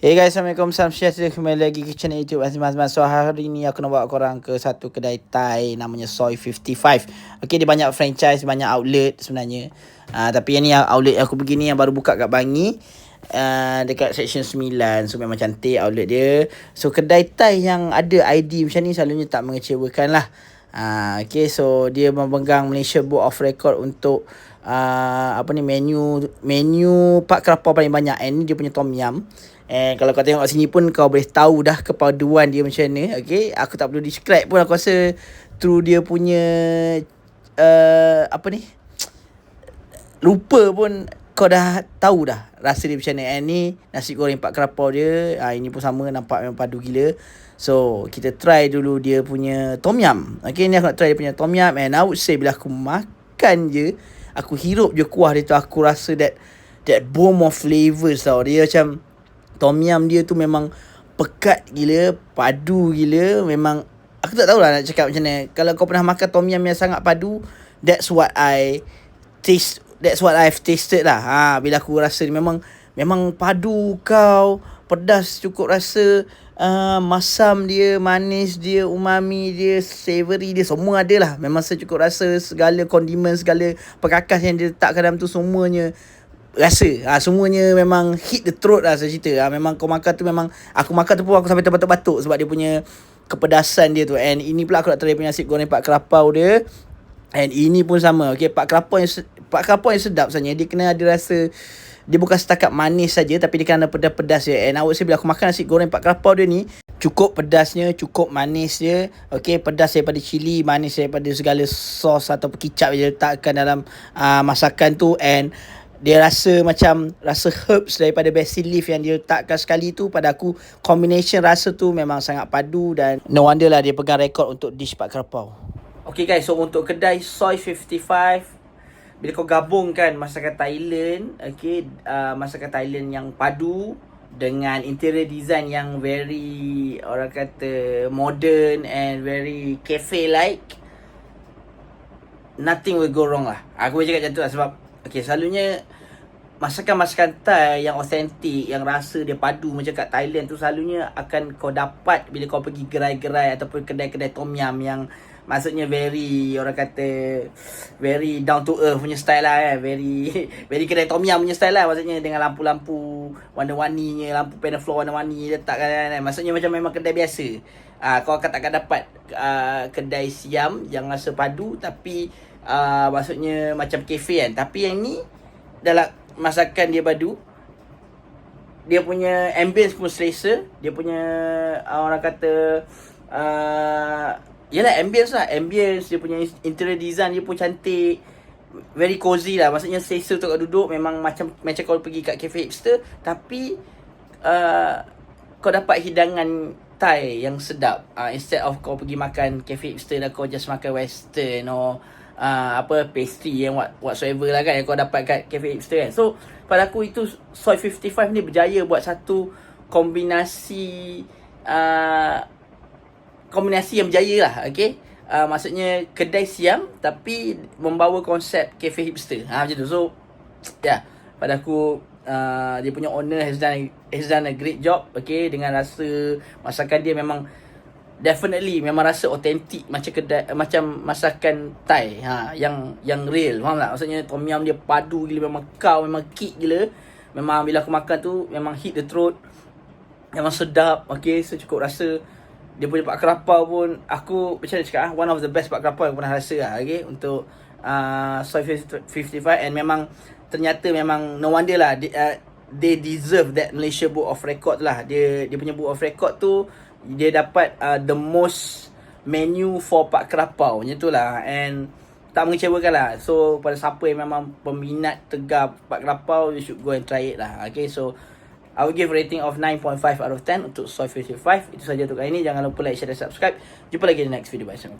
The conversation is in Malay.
Hey guys, Assalamualaikum. Salam sejahtera. Kembali lagi ke channel YouTube Azman. So hari ni aku nak bawa korang ke satu kedai Thai namanya Soy 55. Okay, dia banyak franchise, banyak outlet sebenarnya. Tapi yang ni outlet yang aku pergi ni yang baru buka kat Bangi. Dekat section 9. So memang cantik outlet dia. So kedai Thai yang ada ID macam ni selalunya tak mengecewakan lah. Okay, so dia memegang Malaysia Book of Record untuk menu pak kelapa paling banyak. And ni dia punya tom yum. And kalau kau tengok kat sini pun kau boleh tahu dah kepaduan dia macam mana. Okay, aku tak perlu describe pun, aku rasa through dia punya rupa pun kau dah tahu dah rasa dia macam mana. And ni nasi goreng pak kelapa dia, ini pun sama, nampak memang padu gila. So kita try dulu dia punya tom yum. Okay, ni aku nak try dia punya tom yum. And I would say bila aku makan je, aku hirup je kuah dia tu, aku rasa that bomb of flavors tau. Dia macam tom yum dia tu memang pekat gila, padu gila. Memang aku tak tahulah nak cakap macam mana. Kalau kau pernah makan tom yum yang sangat padu, that's what I've tasted lah. Bila aku rasa ni memang padu kau, pedas cukup rasa, masam dia, manis dia, umami dia, savory dia, semua ada lah. Memang secukup rasa, segala condiment, segala perkakas yang dia letakkan dalam tu semuanya rasa. Semuanya memang hit the throat lah saya cerita. Memang kau makan tu, memang aku makan tu pun aku sampai terbatuk-batuk sebab dia punya kepedasan dia tu. And ini pula aku nak try punya nasi goreng pak kelapau dia. And ini pun sama. Okay, pak kelapau yang sedap sebenarnya. Dia kena ada rasa, dia bukan setakat manis saja, tapi dia kena ada pedas-pedas dia. And I would say bila aku makan nasi goreng pak kelapau dia ni, cukup pedasnya, cukup manis dia. Okay, pedas daripada cili, manis daripada segala sos atau kicap yang dia letakkan dalam masakan tu. And dia rasa macam rasa herbs daripada basil leaf yang dia letakkan sekali tu. Pada aku, combination rasa tu memang sangat padu. Dan no wonder lah dia pegang rekod untuk dish pak kelapau. Okay guys, so untuk kedai Soy 55, bila kau gabungkan masakan Thailand, okay, masakan Thailand yang padu dengan interior design yang very, orang kata, modern and very cafe like, nothing will go wrong lah. Aku boleh cakap macam tu lah. Sebab okay, selalunya masakan-masakan Thai yang authentic, yang rasa dia padu macam kat Thailand tu, selalunya akan kau dapat bila kau pergi gerai-gerai ataupun kedai-kedai tom yum yang maksudnya very, orang kata, very down to earth punya style lah kan. Very kedai tom yum punya style lah. Maksudnya dengan lampu-lampu warna-warninya, lampu panel floor warna-warni letak kan. Maksudnya macam memang kedai biasa. Kau takkan dapat kedai siam yang rasa padu tapi maksudnya macam cafe kan. Tapi yang ni dalam masakan dia padu, dia punya ambience pun selesa. Dia punya orang kata yalah, ambience lah. Ambience, dia punya interior design dia pun cantik, very cozy lah. Maksudnya selesa untuk kau duduk. Memang macam kau pergi kat cafe hipster, tapi kau dapat hidangan Thai yang sedap. Instead of kau pergi makan cafe hipster dan kau just makan western or pastry yang whatsoever lah kan yang kau dapat kat cafe hipster kan. So pada aku itu Soy 55 ni berjaya buat satu kombinasi yang berjaya lah. Okay, maksudnya kedai siam tapi membawa konsep cafe hipster, macam tu. So yeah, pada aku dia punya owner has done a great job. Okay, dengan rasa masakan dia memang definitely memang rasa authentic macam masakan Thai yang real. Faham tak? Maksudnya tom yum dia padu gila, memang kick gila. Memang bila aku makan tu memang hit the throat, memang sedap. Okay, so cukup rasa dia punya pak kelapau pun, aku macam mana cakap, one of the best pak kelapau yang pernah rasa lah. Okay, untuk Soy 55. And memang ternyata memang no wonder lah they deserve that Malaysia Book of Record lah. Dia punya Book of Record tu, dia dapat the most menu for pak kelapau macam tu lah. And tak mengecewakan lah. So pada siapa yang memang peminat tegar pak kelapau, you should go and try it lah. Okay, so I will give rating of 9.5 out of 10 untuk Soy 55. Itu saja untuk kali ini. Jangan lupa like, share dan subscribe. Jumpa lagi di next video. Bye.